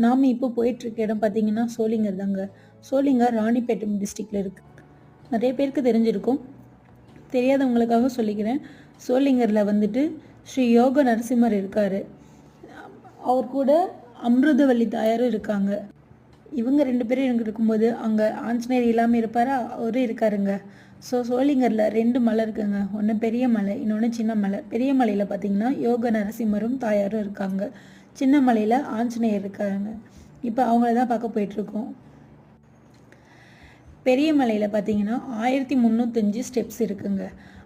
நாம் இப்போ போயிட்டுருக்க இடம் பார்த்தீங்கன்னா சோளிங்கர் தாங்க. சோளிங்கர் ராணிப்பேட்டை டிஸ்ட்ரிக்டில் இருக்குது. நிறைய பேருக்கு தெரிஞ்சிருக்கும், தெரியாதவங்களுக்காக சொல்லிக்கிறேன். சோளிங்கரில் வந்துட்டு ஸ்ரீ யோக நரசிம்மர் இருக்கார். அவர் கூட அமிர்தவல்லி தாயாரும் இருக்காங்க. இவங்க 2 பேரும் எனக்கு இருக்கும்போது அங்கே ஆஞ்சநேயர் இல்லாமல் இருப்பாரா, அவரும் இருக்காருங்க. ஸோ சோளிங்கரில் 2 மலை இருக்குங்க. ஒன்று பெரிய மலை, இன்னொன்று சின்ன மலை. பெரிய மலையில் பார்த்தீங்கன்னா யோக நரசிம்மரும் தாயாரும் இருக்காங்க. சின்ன மலையில் ஆஞ்சநேயர் இருக்காங்க. இப்போ அவங்கள தான் பார்க்க போயிட்டுருக்கோம். பெரிய மலையில் பார்த்தீங்கன்னா 1305 ஸ்டெப்ஸ் இருக்குங்க.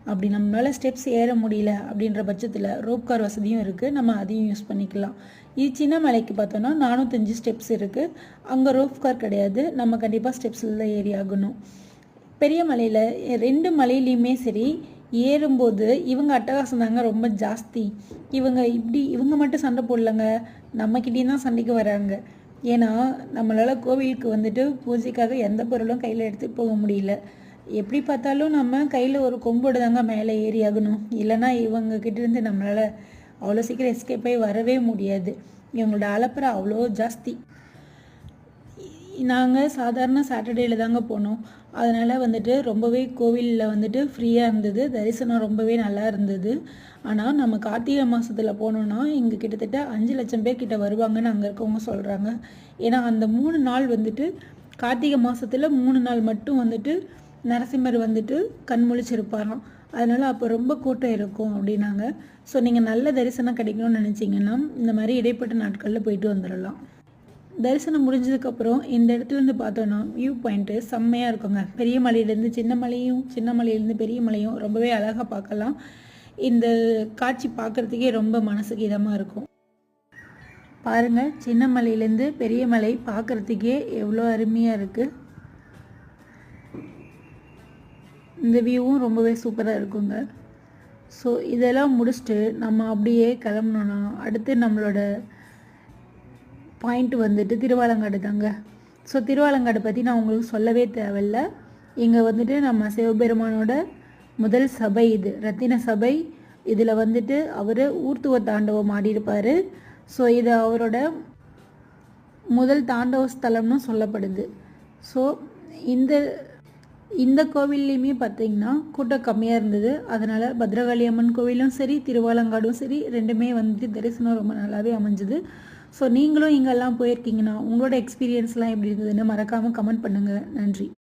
அப்படி நம்மளால் ஸ்டெப்ஸ் ஏற முடியல அப்படின்ற பட்சத்தில் ரோப் கார் வசதியும் இருக்குது, நம்ம அதையும் யூஸ் பண்ணிக்கலாம். இது சின்ன மலைக்கு பார்த்தோன்னா 405 ஸ்டெப்ஸ் இருக்குது. அங்கே ரோப் கார் கிடையாது, நம்ம கண்டிப்பாக ஸ்டெப்ஸில் தான் ஏறி ஆகணும். பெரிய மலையில் 2 மலையிலையுமே சரி ஏறும்போது இவங்க அட்டகாசம் தாங்க ரொம்ப ஜாஸ்தி. இவங்க மட்டும் சண்டை போடலங்க, நம்மக்கிட்டேயும் தான் சண்டைக்கு வராங்க. ஏன்னா நம்மளால் கோவிலுக்கு வந்துட்டு பூஜைக்காக எந்த பொருளும் கையில் எடுத்துகிட்டு போக முடியல. எப்படி பார்த்தாலும் நம்ம கையில் ஒரு கொம்போடு தாங்க மேலே ஏறி ஆகணும். இல்லைனா இவங்கக்கிட்டேருந்து நம்மளால் அவ்வளோ சீக்கிரம் எஸ்கேப் ஆகி வரவே முடியாது. இவங்களோட அலப்பறை அவ்வளோ ஜாஸ்தி. நாங்கள் சாதாரண சாட்டர்டேயில் தாங்க போனோம். அதனால் வந்துட்டு ரொம்பவே கோவிலில் வந்துட்டு ஃப்ரீயாக இருந்தது, தரிசனம் ரொம்பவே நல்லா இருந்தது. ஆனால் நம்ம கார்த்திகை மாதத்தில் போனோன்னா இங்கே கிட்டத்தட்ட 5 லட்சம் பேர் கிட்ட வருவாங்கன்னு அங்கே இருக்கவங்க சொல்கிறாங்க. ஏன்னா அந்த 3 நாள் வந்துட்டு கார்த்திகை மாதத்தில் 3 நாள் மட்டும் வந்துட்டு நரசிம்மர் வந்துட்டு கண் முழிச்சிருப்பாராம். அதனால் அப்போ ரொம்ப கூட்டம் இருக்கும் அப்படின்னாங்க. ஸோ நீங்கள் நல்ல தரிசனம் கிடைக்கணும்னு நினச்சிங்கன்னா இந்த மாதிரி இடைப்பட்ட நாட்களில் போயிட்டு வந்துடலாம். தரிசனம் முடிஞ்சதுக்கப்புறம் இந்த இடத்துலேருந்து பார்த்தோன்னா வியூ பாயிண்ட்டு செம்மையாக இருக்குங்க. பெரிய மலையிலேருந்து சின்ன மலையும், சின்ன மலையிலேருந்து பெரிய மலையும் ரொம்பவே அழகாக பார்க்கலாம். இந்த காட்சி பார்க்குறதுக்கே ரொம்ப மனசுக்கு இதமாக இருக்கும். பாருங்கள், சின்ன மலையிலேருந்து பெரிய மலை பார்க்குறதுக்கே எவ்வளோ அருமையாக இருக்குது. இந்த வியூவும் ரொம்பவே சூப்பராக இருக்குங்க. ஸோ இதெல்லாம் முடிச்சுட்டு நம்ம அப்படியே கிளம்புனோன்னா அடுத்து நம்மளோட பாயிண்ட் வந்துட்டு திருவாலங்காடு தாங்க. ஸோ திருவாலங்காடு பற்றி நான் உங்களுக்கு சொல்லவே தேவையில்ல. இங்கே வந்துட்டு நம்ம சிவபெருமானோட முதல் சபை, இது ரத்தின சபை. இதில் வந்துட்டு அவர் ஊர்த்துவ தாண்டவம் ஆடியிருப்பார். ஸோ இது அவரோட முதல் தாண்டவ ஸ்தலம்னு சொல்லப்படுது. ஸோ இந்த கோவில்லையுமே பார்த்திங்கன்னா கூட்டம் கம்மியாக இருந்தது. அதனால் பத்ரகாளி அம்மன் கோவிலும் சரி, திருவாலங்காடும் சரி, 2மே வந்துட்டு தரிசனம் ரொம்ப நல்லாவே அமைஞ்சுது. ஸோ நீங்களும் இங்கெல்லாம் போயிருக்கீங்கன்னா உங்களோட எக்ஸ்பீரியன்ஸ்லாம் எப்படி இருந்ததுன்னு மறக்காமல் கமெண்ட் பண்ணுங்கள். நன்றி.